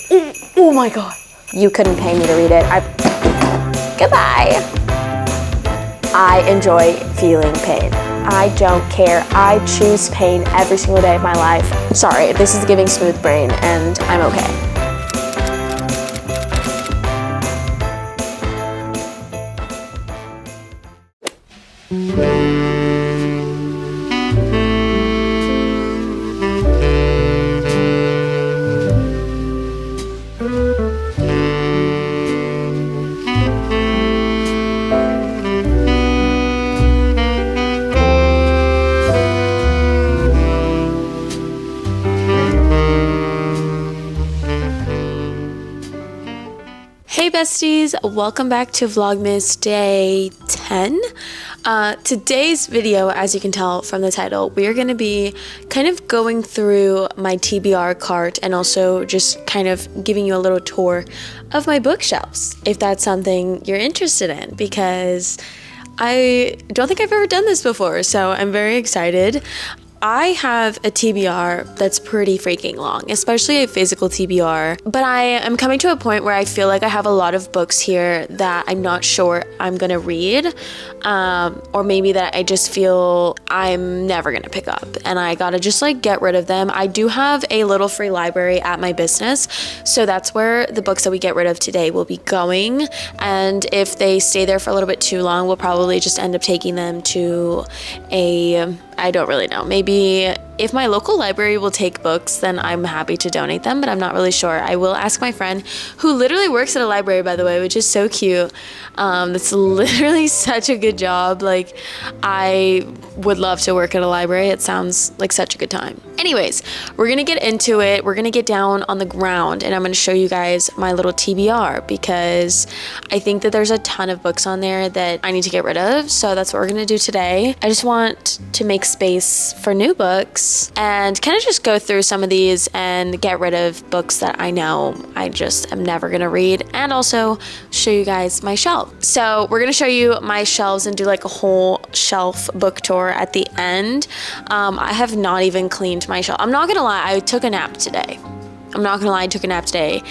Oh my God. You couldn't pay me to read it. Goodbye. I enjoy feeling pain. I don't care. I choose pain every single day of my life. Sorry, this is giving smooth brain and I'm okay. Hey besties, welcome back to Vlogmas day 10. Today's video, as you can tell from the title, we are going to be kind of going through my TBR cart and also just kind of giving you a little tour of my bookshelves, if that's something you're interested in, because I don't think I've ever done this before, so I'm very excited. I have a TBR that's pretty freaking long, especially a physical TBR, but I am coming to a point where I feel like I have a lot of books here that I'm not sure I'm gonna read, or maybe that I just feel I'm never gonna pick up and I gotta just like get rid of them. I do have a little free library at my business, so that's where the books that we get rid of today will be going, and if they stay there for a little bit too long, we'll probably just end up taking them to I don't really know. Maybe if my local library will take books, then I'm happy to donate them, but I'm not really sure. I will ask my friend, who literally works at a library, by the way, which is so cute. It's literally such a good job. Like, I would love to work at a library. It sounds like such a good time. Anyways, we're gonna get into it. We're gonna get down on the ground and I'm gonna show you guys my little TBR because I think that there's a ton of books on there that I need to get rid of. So that's what we're gonna do today. I just want to make space for new books and kind of just go through some of these and get rid of books that I know I just am never gonna read, and also show you guys my shelf. So we're gonna show you my shelves and do like a whole shelf book tour at the end. I have not even cleaned my shelf. I'm not gonna lie, I took a nap today. I'm not gonna lie, I took a nap today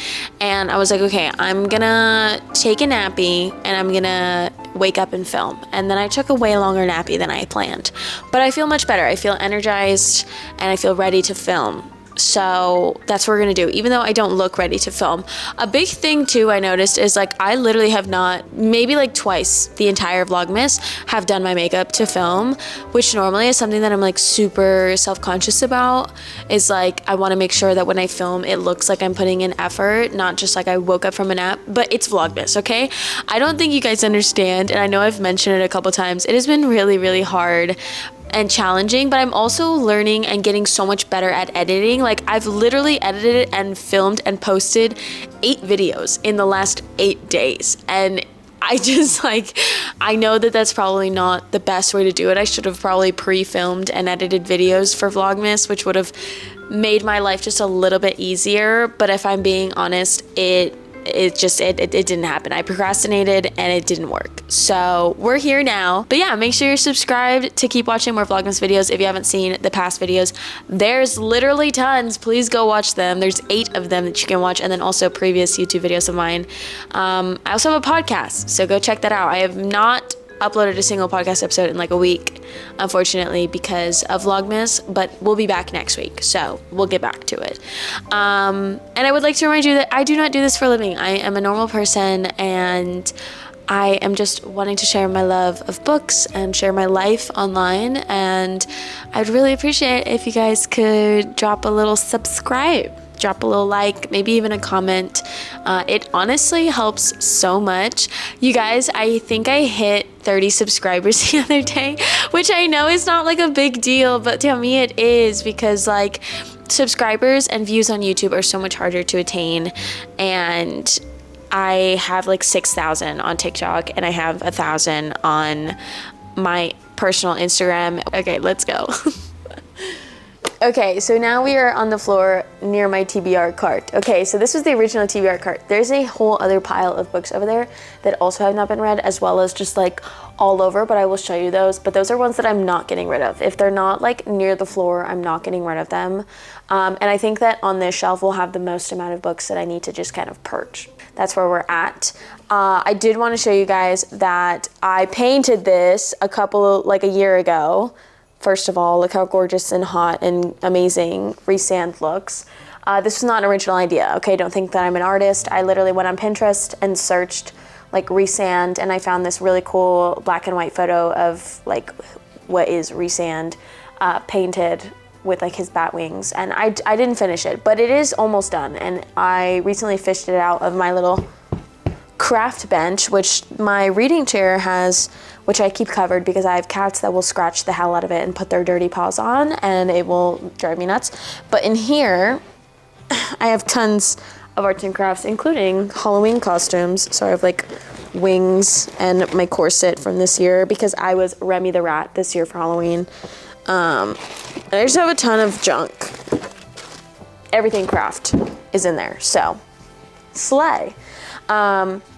and I was like, okay, I'm gonna take a nappy and I'm gonna wake up and film. And then I took a way longer nappy than I planned. But I feel much better. I feel energized and I feel ready to film. So that's what we're gonna do, even though I don't look ready to film. A big thing too I noticed is like I literally have not, maybe like twice the entire Vlogmas have done my makeup to film, which normally is something that I'm like super self-conscious about. Is like I want to make sure that when I film it looks like I'm putting in effort, not just like I woke up from a nap. But it's Vlogmas, okay? I don't think you guys understand, and I know I've mentioned it a couple times. It has been really, really hard and challenging, but I'm also learning and getting so much better at editing. Like I've literally edited and filmed and posted 8 videos in the last 8 days, and I just like, I know that that's probably not the best way to do it. I should have probably pre-filmed and edited videos for Vlogmas, which would have made my life just a little bit easier. But if I'm being honest, it didn't happen. I procrastinated and it didn't work. So we're here now. But yeah, make sure you're subscribed to keep watching more Vlogmas videos. If you haven't seen the past videos, there's literally tons. Please go watch them. There's 8 of them that you can watch, and then also previous YouTube videos of mine. I also have a podcast, so go check that out. I have not uploaded a single podcast episode in like a week, unfortunately, because of Vlogmas, but we'll be back next week, so we'll get back to it. And I would like to remind you that I do not do this for a living. I am a normal person, and I am just wanting to share my love of books and share my life online, and I'd really appreciate if you guys could drop a little subscribe, drop a little like, maybe even a comment. It honestly helps so much. You guys, I think I hit 30 subscribers the other day, which I know is not like a big deal, but to me it is, because like subscribers and views on YouTube are so much harder to attain, and I have like 6,000 on TikTok and I have 1,000 on my personal Instagram. Okay, let's go. Okay, so now we are on the floor near my TBR cart. Okay, so this was the original TBR cart. There's a whole other pile of books over there that also have not been read, as well as just like all over, but I will show you those. But those are ones that I'm not getting rid of. If they're not like near the floor, I'm not getting rid of them. And I think that on this shelf we'll have the most amount of books that I need to just kind of purge. That's where we're at. I did want to show you guys that I painted this a year ago. First of all, look how gorgeous and hot and amazing resand looks. This was not an original idea, okay? Don't think that I'm an artist. I literally went on Pinterest and searched like resand, and I found this really cool black and white photo of like what is resand painted with like his bat wings. And I didn't finish it, but it is almost done. And I recently fished it out of my little craft bench, which my reading chair has, which I keep covered because I have cats that will scratch the hell out of it and put their dirty paws on, and it will drive me nuts. But in here, I have tons of arts and crafts, including Halloween costumes. So I have like wings and my corset from this year because I was Remy the Rat this year for Halloween. And I just have a ton of junk. Everything craft is in there, so slay.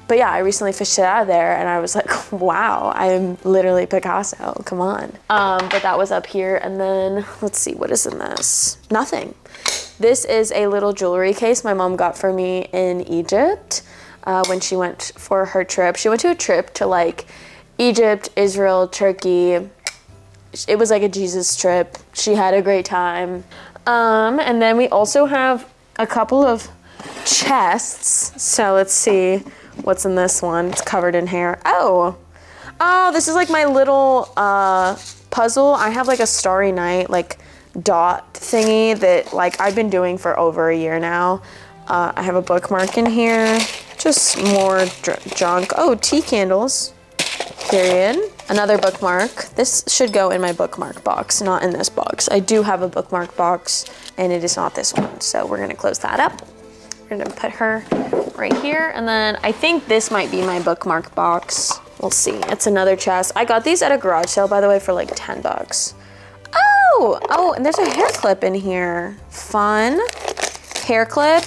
But yeah, I recently fished it out of there and I was like, wow, I am literally Picasso, come on. But that was up here, and then let's see, what is in this? Nothing. This is a little jewelry case my mom got for me in Egypt when she went for her trip. She went to a trip to like Egypt, Israel, Turkey. It was like a Jesus trip. She had a great time. And then we also have a couple of chests. So let's see what's in this one. It's covered in hair. Oh, this is like my little puzzle. I have like a Starry Night like dot thingy that like I've been doing for over a year now. I have a bookmark in here. Just more junk. Oh, tea candles. Period. Another bookmark. This should go in my bookmark box, not in this box. I do have a bookmark box, and it is not this one. So we're gonna close that up. We're gonna put her right here. And then I think this might be my bookmark box. We'll see. It's another chest. I got these at a garage sale, by the way, for like 10 bucks. Oh, and there's a hair clip in here. Fun. Hair clip.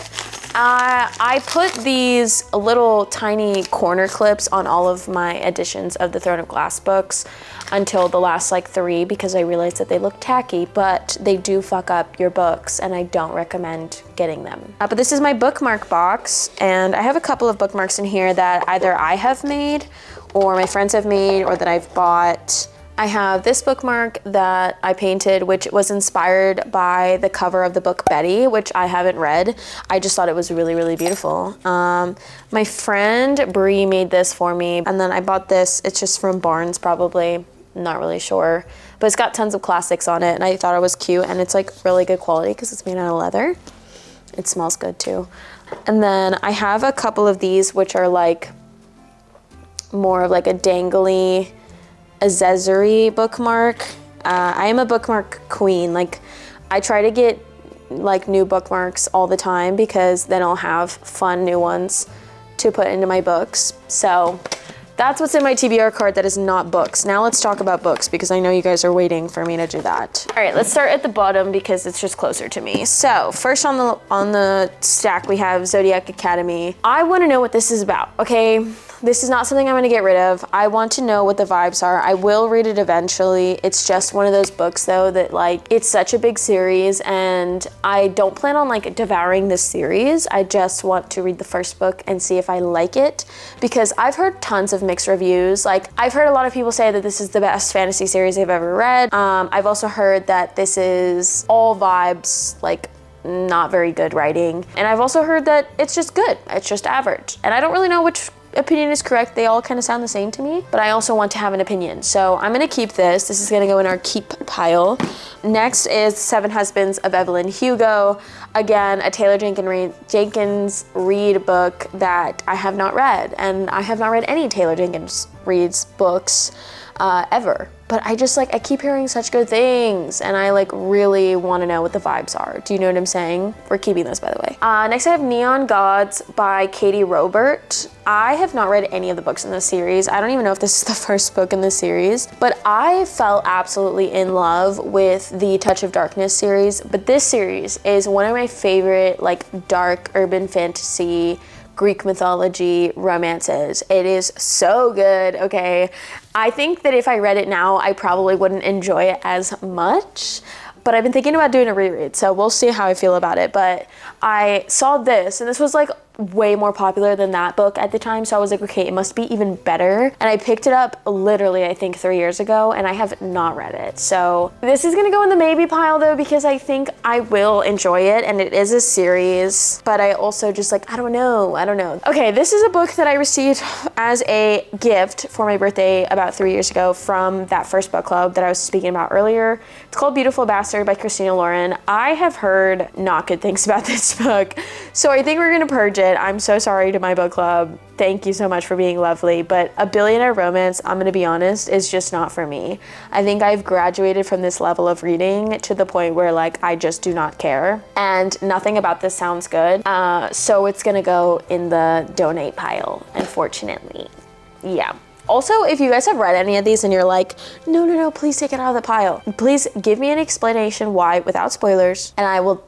I put these little tiny corner clips on all of my editions of the Throne of Glass books until the last like 3 because I realized that they look tacky, but they do fuck up your books and I don't recommend getting them. But this is my bookmark box, and I have a couple of bookmarks in here that either I have made or my friends have made or that I've bought. I have this bookmark that I painted, which was inspired by the cover of the book Betty, which I haven't read. I just thought it was really, really beautiful. My friend Bree made this for me, and then I bought this. It's just from Barnes, probably. Not really sure. But it's got tons of classics on it, and I thought it was cute, and it's like really good quality because it's made out of leather. It smells good too. And then I have a couple of these, which are like more of like a dangly accessory bookmark. I am a bookmark queen. Like I try to get like new bookmarks all the time because then I'll have fun new ones to put into my books. So that's what's in my TBR card that is not books. Now let's talk about books because I know you guys are waiting for me to do that. All right, let's start at the bottom because it's just closer to me. So first on the stack we have Zodiac Academy. I want to know what this is about, okay? This is not something I'm gonna get rid of. I want to know what the vibes are. I will read it eventually. It's just one of those books though that like, it's such a big series and I don't plan on like devouring this series. I just want to read the first book and see if I like it because I've heard tons of mixed reviews. Like I've heard a lot of people say that this is the best fantasy series they've ever read. I've also heard that this is all vibes, like not very good writing. And I've also heard that it's just good. It's just average. And I don't really know which opinion is correct. They all kind of sound the same to me, but I also want to have an opinion. So I'm gonna keep this. This is gonna go in our keep pile. Next is Seven Husbands of Evelyn Hugo. Again, a Taylor Jenkins Reid book that I have not read, and I have not read any Taylor Jenkins reads books ever. But I just like, I keep hearing such good things and I like really want to know what the vibes are. Do you know what I'm saying? We're keeping this, by the way. Next I have Neon Gods by Katie Robert. I have not read any of the books in this series. I don't even know if this is the first book in the series, but I fell absolutely in love with the Touch of Darkness series. But this series is one of my favorite like dark urban fantasy Greek mythology romances. It is so good, okay? I think that if I read it now, I probably wouldn't enjoy it as much, but I've been thinking about doing a reread, so we'll see how I feel about it. But I saw this, and this was like way more popular than that book at the time, so I was like, okay, it must be even better. And I picked it up literally, I think 3 years ago, and I have not read it. So this is gonna go in the maybe pile though, because I think I will enjoy it, and it is a series, but I also just like, I don't know. Okay, this is a book that I received as a gift for my birthday about 3 years ago from that first book club that I was speaking about earlier. It's called Beautiful Bastard by Christina Lauren. I have heard not good things about this book, so I think we're gonna purge it. I'm so sorry to my book club. Thank you so much for being lovely, but a billionaire romance, I'm gonna be honest, is just not for me. I think I've graduated from this level of reading to the point where like I just do not care, and nothing about this sounds good. So it's gonna go in the donate pile, unfortunately. Yeah. Also, if you guys have read any of these and you're like, no, please take it out of the pile. Please give me an explanation why without spoilers, and I will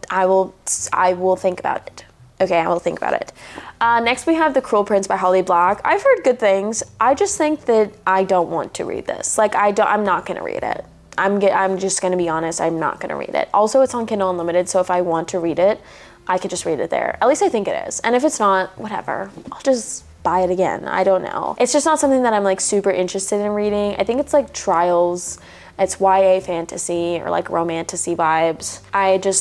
think about it. Okay, I will think about it. Next we have The Cruel Prince by Holly Black. I've heard good things. I just think that I don't want to read this. Like I'm not gonna read it. I'm just gonna be honest, I'm not gonna read it. Also, it's on Kindle Unlimited, so if I want to read it, I could just read it there. At least I think it is. And if it's not, whatever. I'll just buy it again. I don't know. It's just not something that I'm like super interested in reading. I think it's like trials. It's YA fantasy or like romantasy vibes.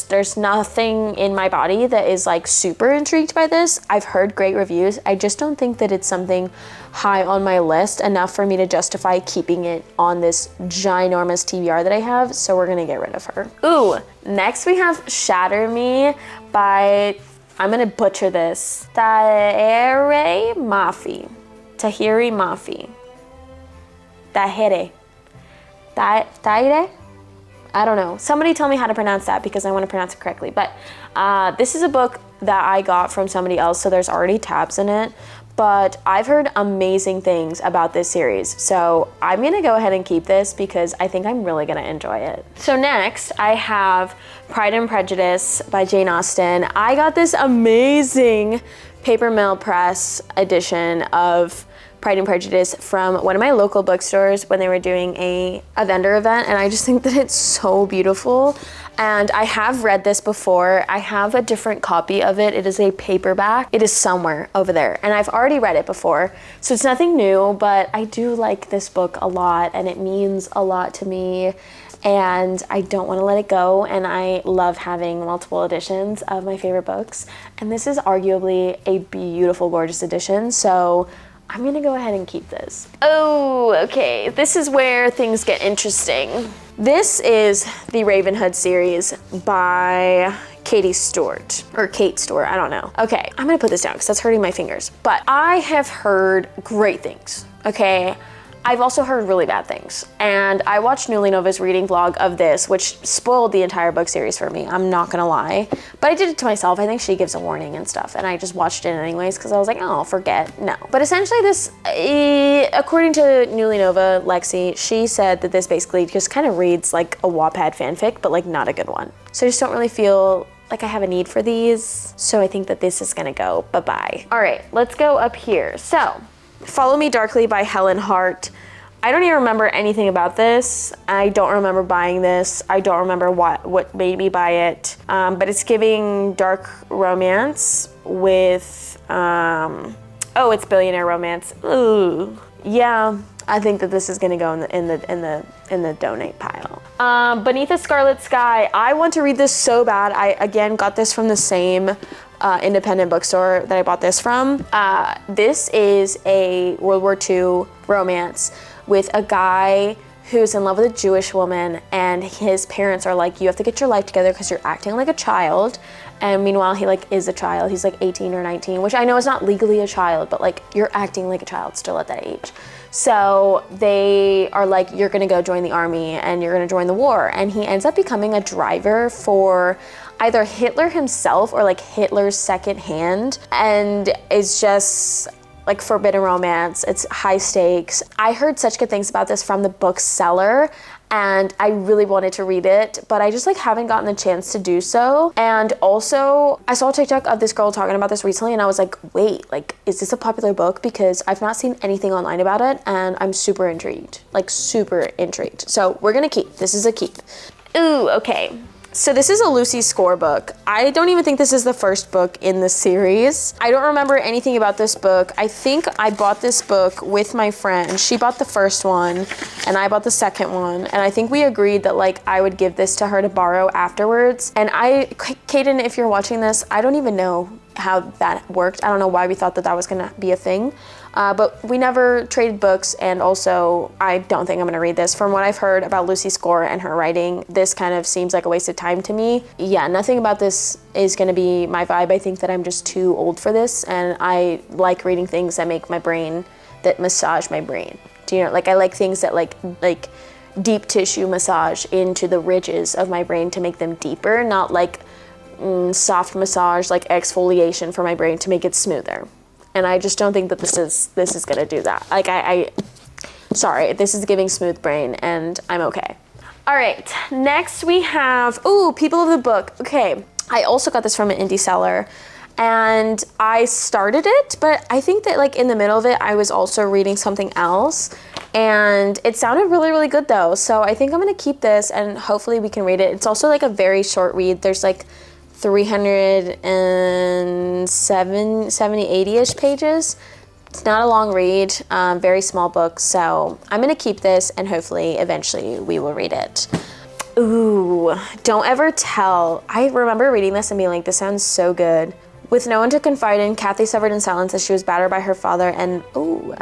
There's nothing in my body that is like super intrigued by this. I've heard great reviews. I just don't think that it's something high on my list enough for me to justify keeping it on this ginormous TBR that I have. So we're gonna get rid of her. Ooh, next we have Shatter Me by, I'm gonna butcher this, Tahiri Mafi. Taire? I don't know. Somebody tell me how to pronounce that because I want to pronounce it correctly. But this is a book that I got from somebody else, so there's already tabs in it. But I've heard amazing things about this series. So I'm going to go ahead and keep this because I think I'm really going to enjoy it. So next I have Pride and Prejudice by Jane Austen. I got this amazing Paper Mill Press edition of Pride and Prejudice from one of my local bookstores when they were doing a vendor event, and I just think that it's so beautiful. And I have read this before. I have a different copy of it. It is a paperback. It is somewhere over there, and I've already read it before, so it's nothing new, but I do like this book a lot, and it means a lot to me, and I don't want to let it go, and I love having multiple editions of my favorite books, and this is arguably a beautiful, gorgeous edition, so I'm gonna go ahead and keep this. Oh, okay, this is where things get interesting. This is the Ravenhood series by Katie Stewart, or Kate Stewart, I don't know. Okay, I'm gonna put this down because that's hurting my fingers. But I have heard great things, okay? I've also heard really bad things. And I watched Newly Nova's reading vlog of this, which spoiled the entire book series for me, I'm not gonna lie. But I did it to myself. I think she gives a warning and stuff, and I just watched it anyways because I was like, oh, I'll forget. No. But essentially this, according to Newly Nova, Lexi, she said that this basically just kind of reads like a Wattpad fanfic, but like not a good one. So I just don't really feel like I have a need for these. So I think that this is gonna go bye-bye. All right, let's go up here. So, Follow Me Darkly by Helen Hart. I don't even remember anything about this. I don't remember buying this. I don't remember what made me buy it. But it's giving dark romance with, oh, it's billionaire romance. Ooh, yeah. I think that this is gonna go in the donate pile. Beneath a Scarlet Sky. I want to read this so bad. I again got this from the same independent bookstore that I bought this from. This is a World War II romance with a guy who's in love with a Jewish woman, and his parents are like, you have to get your life together because you're acting like a child. And meanwhile, he like is a child. He's like 18 or 19, which I know is not legally a child, but like you're acting like a child still at that age. So they are like, you're gonna go join the army and you're gonna join the war. And he ends up becoming a driver for either Hitler himself or like Hitler's second hand. And it's just like forbidden romance. It's high stakes. I heard such good things about this from the bookseller, and I really wanted to read it, but I just like haven't gotten the chance to do so. And also I saw a TikTok of this girl talking about this recently, and I was like, wait, like, is this a popular book? Because I've not seen anything online about it, and I'm super intrigued, like super intrigued. So we're gonna keep, this is a keep. Ooh, okay. So this is a Lucy Score book. I don't even think this is the first book in the series. I don't remember anything about this book. I think I bought this book with my friend. She bought the first one and I bought the second one. And I think we agreed that like I would give this to her to borrow afterwards. And Kaden, if you're watching this, I don't even know how that worked. I don't know why we thought that that was gonna be a thing. But we never traded books, and also I don't think I'm gonna read this. From what I've heard about Lucy Score and her writing, this kind of seems like a waste of time to me. Yeah, nothing about this is gonna be my vibe. I think that I'm just too old for this, and I like reading things that make my brain, that massage my brain. Do you know, like I like things that like deep tissue massage into the ridges of my brain to make them deeper, not like soft massage, like exfoliation for my brain to make it smoother. And I just don't think that this is gonna do that. Like sorry, this is giving smooth brain, and I'm okay. All right, next we have, ooh, People of the Book. Okay, I also got this from an indie seller, and I started it, but I think that like in the middle of it, I was also reading something else, and it sounded really, really good though. So I think I'm gonna keep this, and hopefully we can read it. It's also like a very short read. There's like 370, 80-ish pages. It's not a long read, very small book. So I'm gonna keep this, and hopefully eventually we will read it. Ooh, Don't Ever Tell. I remember reading this and being like, this sounds so good. With no one to confide in, Kathy suffered in silence as she was battered by her father, and ooh.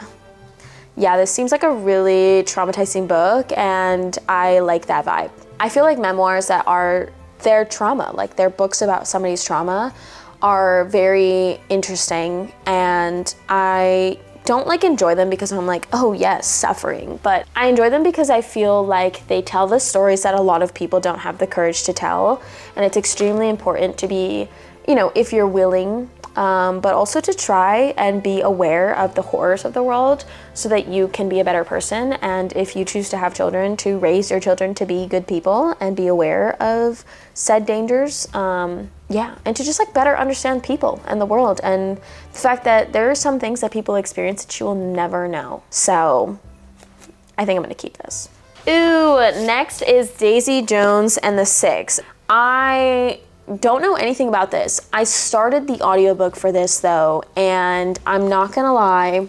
Yeah, this seems like a really traumatizing book, and I like that vibe. I feel like memoirs that are their trauma, like they're books about somebody's trauma, are very interesting, and I don't like enjoy them because I'm like, oh yes, suffering, but I enjoy them because I feel like they tell the stories that a lot of people don't have the courage to tell, and it's extremely important to be, you know, if you're willing, but also to try and be aware of the horrors of the world so that you can be a better person. And if you choose to have children, to raise your children to be good people and be aware of said dangers, yeah, and to just like better understand people and the world, and the fact that there are some things that people experience that you will never know. So I think I'm gonna keep this. Ooh, next is Daisy Jones and the Six. I don't know anything about this. I started the audiobook for this though, and I'm not gonna lie,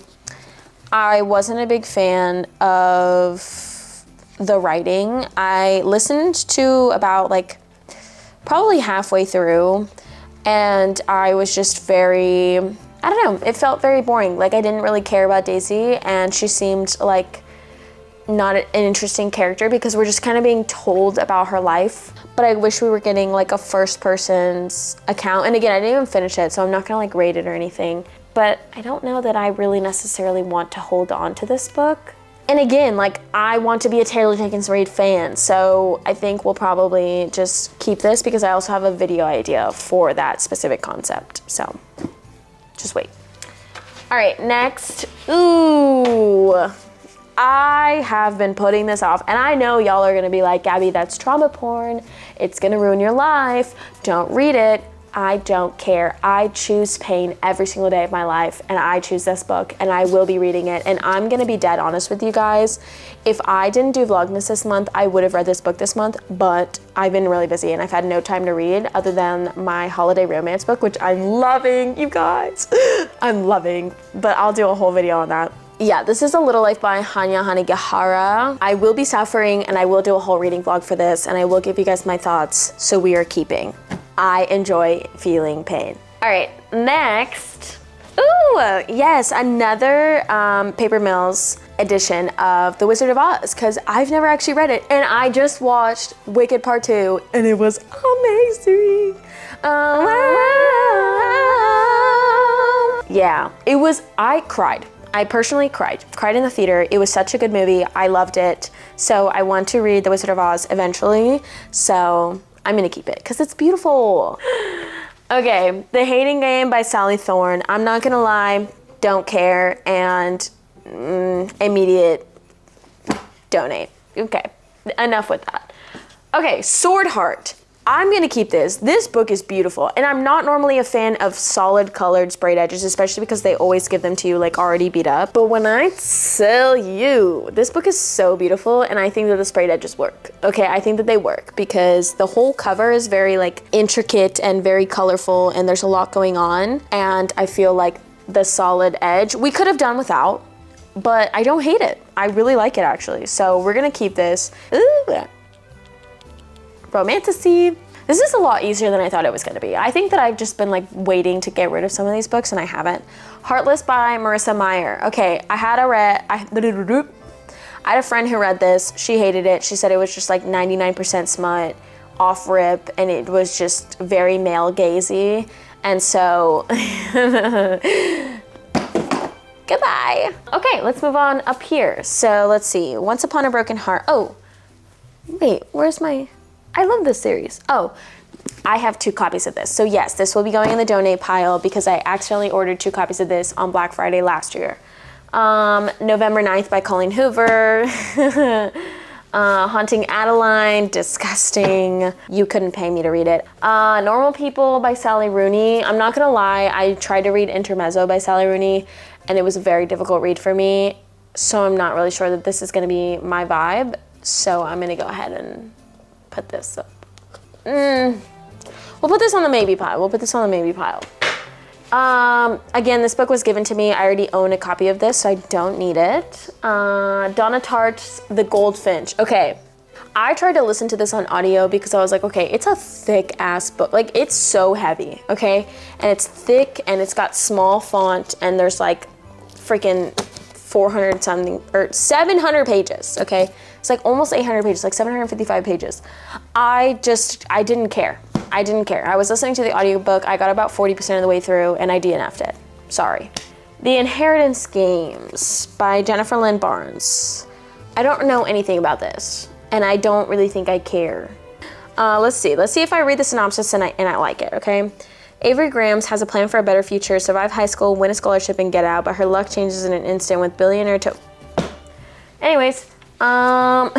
I wasn't a big fan of the writing. I listened to about like probably halfway through, and I was just very, I don't know, it felt very boring. Like I didn't really care about Daisy, and she seemed like not an interesting character because we're just kind of being told about her life. But I wish we were getting like a first person's account. And again, I didn't even finish it, so I'm not gonna like rate it or anything. But I don't know that I really necessarily want to hold on to this book. And again, like I want to be a Taylor Jenkins Reid fan, so I think we'll probably just keep this because I also have a video idea for that specific concept. So just wait. All right, next. Ooh. I have been putting this off, and I know y'all are gonna be like, Gabby, that's trauma porn. It's gonna ruin your life. Don't read it. I don't care. I choose pain every single day of my life, and I choose this book, and I will be reading it. And I'm gonna be dead honest with you guys. If I didn't do Vlogmas this month, I would have read this book this month, but I've been really busy and I've had no time to read other than my holiday romance book, which I'm loving, you guys. I'm loving, but I'll do a whole video on that. Yeah, this is A Little Life by Hanya Hanagihara. I will be suffering, and I will do a whole reading vlog for this, and I will give you guys my thoughts, so we are keeping. I enjoy feeling pain. All right, next. Ooh, yes, another Paper Mills. edition of The Wizard of Oz because I've never actually read it, and I just watched Wicked Part 2 and it was amazing. Yeah, it was, I cried. I personally cried in the theater. It was such a good movie. I loved it. So I want to read The Wizard of Oz eventually. So I'm gonna keep it because it's beautiful. Okay, The Hating Game by Sally Thorne. I'm not gonna lie, don't care, and immediate donate. Okay, enough with that. Okay, Sword Heart. I'm gonna keep this. This book is beautiful, and I'm not normally a fan of solid colored sprayed edges, especially because they always give them to you like already beat up. But when I tell you, this book is so beautiful, and I think that the sprayed edges work. Okay, I think that they work because the whole cover is very like intricate and very colorful, and there's a lot going on, and I feel like the solid edge, we could have done without, but I don't hate it. I really like it actually. So we're gonna keep this. Ooh. Romantasy. This is a lot easier than I thought it was gonna be. I think that I've just been like waiting to get rid of some of these books and I haven't. Heartless by Marissa Meyer. Okay, I had a friend who read this. She hated it. She said it was just like 99% smut, off rip, and it was just very male gazy. And so, goodbye. Okay, let's move on up here. So let's see, Once Upon a Broken Heart. Oh, wait, where's my, I love this series. Oh, I have 2 copies of this. So yes, this will be going in the donate pile because I accidentally ordered 2 copies of this on Black Friday last year. November 9th by Colleen Hoover. Haunting Adeline, disgusting. You couldn't pay me to read it. Normal People by Sally Rooney. I'm not gonna lie, I tried to read Intermezzo by Sally Rooney and it was a very difficult read for me. So I'm not really sure that this is gonna be my vibe. So I'm gonna go ahead and put this up. We'll put this on the maybe pile. Again, this book was given to me. I already own a copy of this, so I don't need it. Donna Tartt's The Goldfinch. Okay, I tried to listen to this on audio because I was like, okay, it's a thick ass book. Like, it's so heavy, okay? And it's thick and it's got small font and there's like freaking 400 something, or 700 pages, okay? It's like almost 800 pages, like 755 pages. I didn't care. I was listening to the audiobook. I got about 40% of the way through and I DNF'd it. Sorry. The Inheritance Games by Jennifer Lynn Barnes. I don't know anything about this and I don't really think I care. Let's see if I read the synopsis and I like it, okay? Avery Grahams has a plan for a better future, survive high school, win a scholarship, and get out, but her luck changes in an instant with billionaire Anyways, oh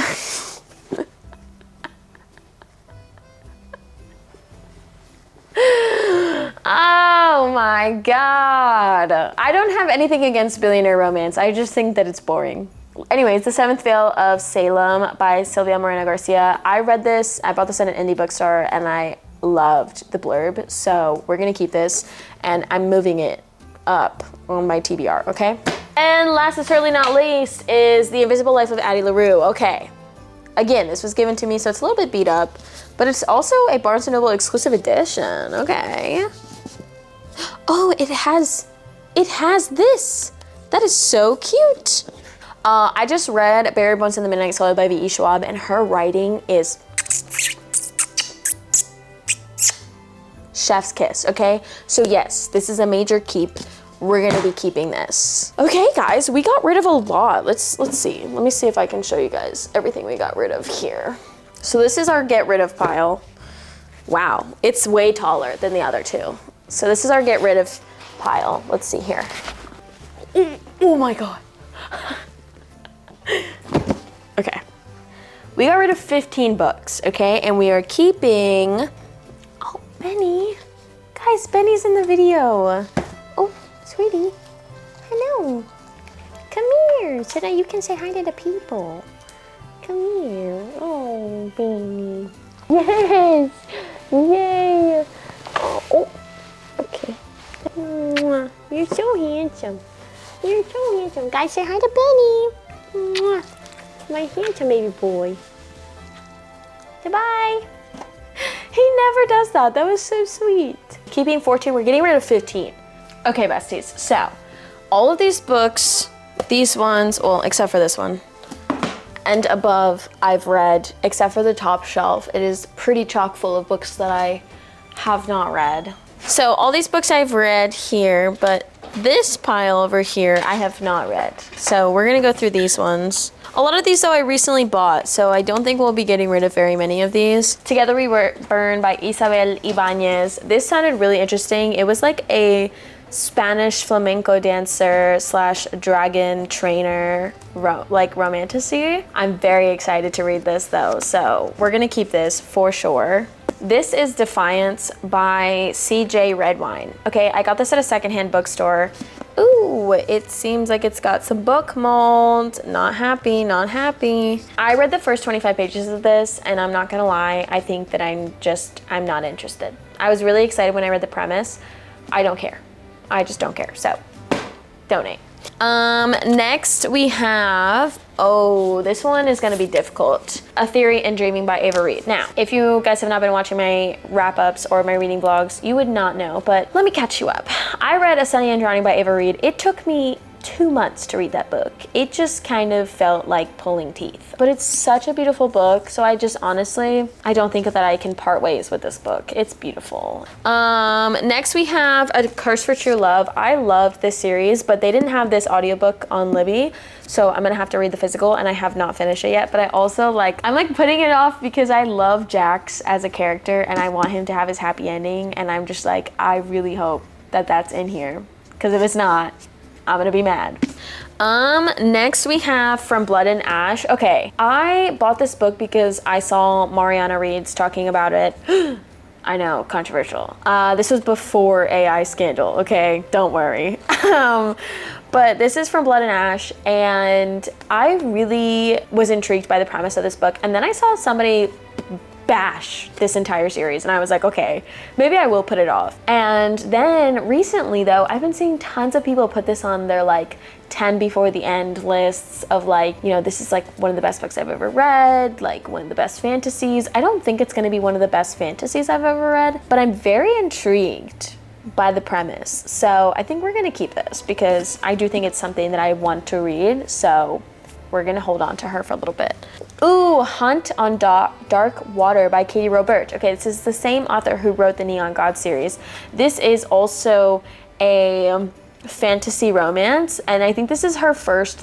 my God. I don't have anything against billionaire romance. I just think that it's boring. Anyways, The Seventh Veil of Salem by Sylvia Moreno Garcia. I read this, I bought this at an indie bookstore and I loved the blurb. So we're gonna keep this and I'm moving it up on my TBR, okay? And last but certainly not least is The Invisible Life of Addie LaRue. Okay, again, this was given to me, so it's a little bit beat up, but it's also a Barnes & Noble exclusive edition, okay? Oh, it has this. That is so cute. I just read Barry Bones and the Midnight Solar by V.E. Schwab, and her writing is chef's kiss, okay? So yes, this is a major keep. We're gonna be keeping this. Okay, guys, we got rid of a lot. Let's see. Let me see if I can show you guys everything we got rid of here. So this is our get rid of pile. Wow, it's way taller than the other 2. So this is our get rid of pile. Let's see here. Oh my God. Okay. We got rid of 15 books, okay? And we are keeping, oh, Benny. Guys, Benny's in the video. Oh, sweetie. Hello. Come here so that you can say hi to the people. Come here. Oh, baby. Yes. Yay. Oh, okay. You're so handsome. You're so handsome. Guys, say hi to Benny. My handsome baby boy. Goodbye. He never does that. That was so sweet. Keeping 14, we're getting rid of 15. Okay, besties. So, all of these books These ones, well, except for this one, and above, I've read, except for the top shelf. It is pretty chock full of books that I have not read. So all these books I've read here, but this pile over here I have not read. So we're gonna go through these ones. A lot of these though I recently bought, so I don't think we'll be getting rid of very many of these. Together We Were Burned by Isabel Ibanez. This sounded really interesting. It was like a Spanish flamenco dancer slash dragon trainer romantasy. I'm very excited to read this though, so we're gonna keep this for sure. This is Defiance by CJ Redwine. Okay, I got this at a secondhand bookstore. Ooh, it seems like it's got some book mold. Not happy, not happy. I read the first 25 pages of this, and I'm not gonna lie, I think that I'm not interested. I was really excited when I read the premise. I don't care. I just don't care, so donate. Next we have, oh, this one is gonna be difficult. A Theory in Dreaming by Ava Reid. Now, if you guys have not been watching my wrap-ups or my reading vlogs, you would not know, but let me catch you up. I read A Sunny and Drowning by Ava Reid. It took me 2 months to read that book. It just kind of felt like pulling teeth. But it's such a beautiful book, so I just honestly, I don't think that I can part ways with this book. It's beautiful. Next we have A Curse for True Love. I loved this series, but they didn't have this audiobook on Libby, so I'm gonna have to read the physical, and I have not finished it yet, but I also I'm putting it off because I love Jax as a character, and I want him to have his happy ending, and I'm just like, I really hope that that's in here, because if it's not, I'm gonna be mad. Next we have From Blood and Ash. Okay, I bought this book because I saw Mariana Reeds talking about it. I know, controversial. This was before AI scandal, okay? Don't worry. But this is From Blood and Ash, and I really was intrigued by the premise of this book, and then I saw somebody bash this entire series, and I was like, okay, maybe I will put it off. And then recently though, I've been seeing tons of people put this on their 10 before the end lists of this is one of the best books I've ever read, one of the best fantasies. I don't think it's going to be one of the best fantasies I've ever read, but I'm very intrigued by the premise. So I think we're going to keep this because I do think it's something that I want to read. So we're gonna hold on to her for a little bit. Ooh, Hunt on Dark Water by Katie Robert. Okay, this is the same author who wrote the Neon God series. This is also a fantasy romance, and I think this is her first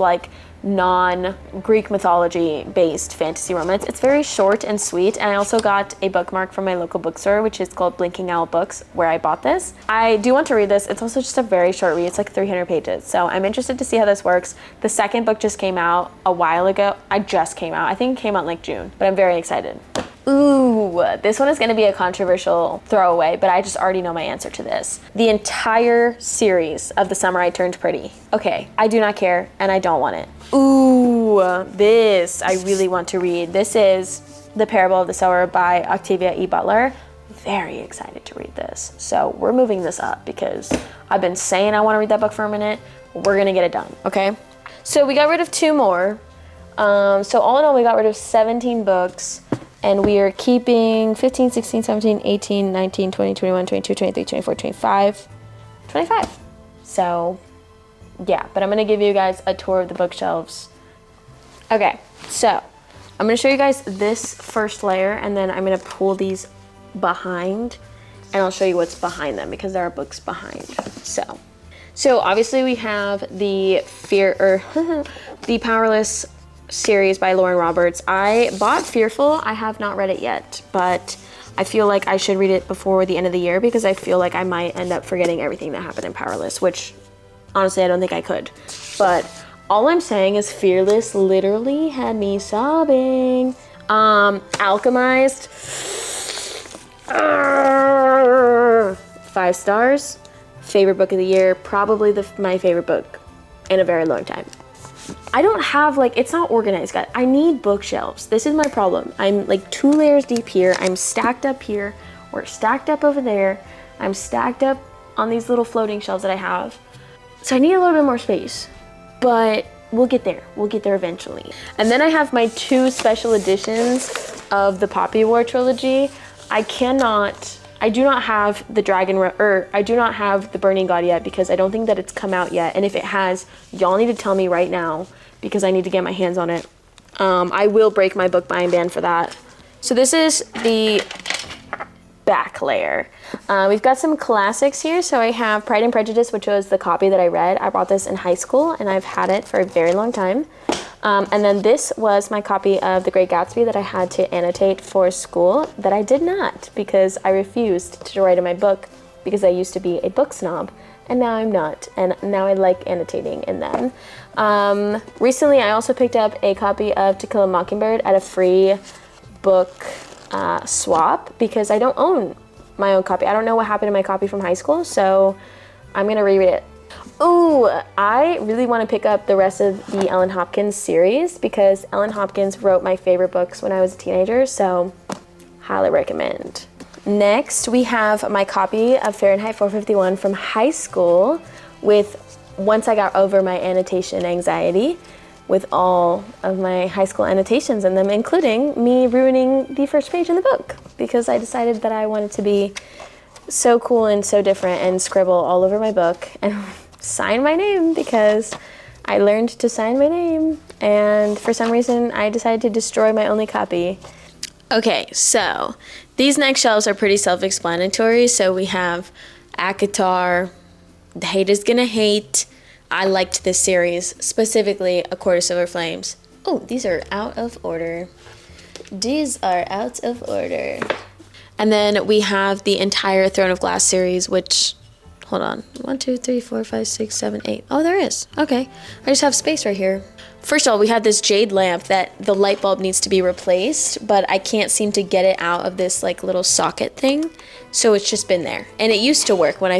non-Greek mythology based fantasy romance. It's very short and sweet, and I also got a bookmark from my local bookstore, which is called Blinking Owl Books, where I bought this. I do want to read this. It's also just a very short read. It's 300 pages, so I'm interested to see how this works. The second book just came out a while ago. I think it came out in June, but I'm very excited. Ooh, this one is going to be a controversial throwaway, but I just already know my answer to this. The entire series of The Summer I Turned Pretty. Okay, I do not care, and I don't want it. Ooh, this I really want to read. This is The Parable of the Sower by Octavia E. Butler. Very excited to read this. So we're moving this up because I've been saying I want to read that book for a minute. We're going to get it done, okay? So we got rid of 2 more. So all in all, we got rid of 17 books. And we are keeping 15, 16, 17, 18, 19, 20, 21, 22, 23, 24, 25. So, yeah. But I'm going to give you guys a tour of the bookshelves. Okay. So, I'm going to show you guys this first layer. And then I'm going to pull these behind. And I'll show you what's behind them. Because there are books behind. So obviously we have the the Powerless series by Lauren Roberts. I bought Fearful. I have not read it yet, but I feel like I should read it before the end of the year because I feel like I might end up forgetting everything that happened in Powerless, which honestly I don't think I could. But all I'm saying is Fearless literally had me sobbing. Alchemized. 5 stars. Favorite book of the year. Probably my favorite book in a very long time. I don't have it's not organized, guys. I need bookshelves. This is my problem. I'm 2 layers deep here. I'm stacked up here. We're stacked up over there. I'm stacked up on these little floating shelves that I have. So I need a little bit more space, but we'll get there. We'll get there eventually. And then I have my 2 special editions of the Poppy War trilogy. I cannot I do not have the I do not have the Burning God yet because I don't think that it's come out yet. And if it has, y'all need to tell me right now because I need to get my hands on it. I will break my book buying ban for that. So this is the back layer. We've got some classics here. So I have Pride and Prejudice, which was the copy that I read. I bought this in high school and I've had it for a very long time. And then this was my copy of The Great Gatsby that I had to annotate for school that I did not because I refused to write in my book because I used to be a book snob and now I'm not. And now I like annotating in them. Recently, I also picked up a copy of To Kill a Mockingbird at a free book swap because I don't own my own copy. I don't know what happened to my copy from high school, so I'm gonna reread it. Ooh, I really want to pick up the rest of the Ellen Hopkins series because Ellen Hopkins wrote my favorite books when I was a teenager, so highly recommend. Next, we have my copy of Fahrenheit 451 from high school once I got over my annotation anxiety with all of my high school annotations in them, including me ruining the first page in the book because I decided that I wanted to be so cool and so different and scribble all over my book and sign my name because I learned to sign my name and for some reason I decided to destroy my only copy. Okay, so these next shelves are pretty self-explanatory. So we have ACOTAR, The Hate Is Gonna Hate. I liked this series, specifically A Court of Silver Flames. Oh, these are out of order. These are out of order. And then we have the entire Throne of Glass series, which, hold on, 1, 2, 3, 4, 5, 6, 7, 8. Oh, there is. Okay, I just have space right here. First of all, we have this jade lamp that the light bulb needs to be replaced, but I can't seem to get it out of this like little socket thing. So it's just been there. And it used to work when I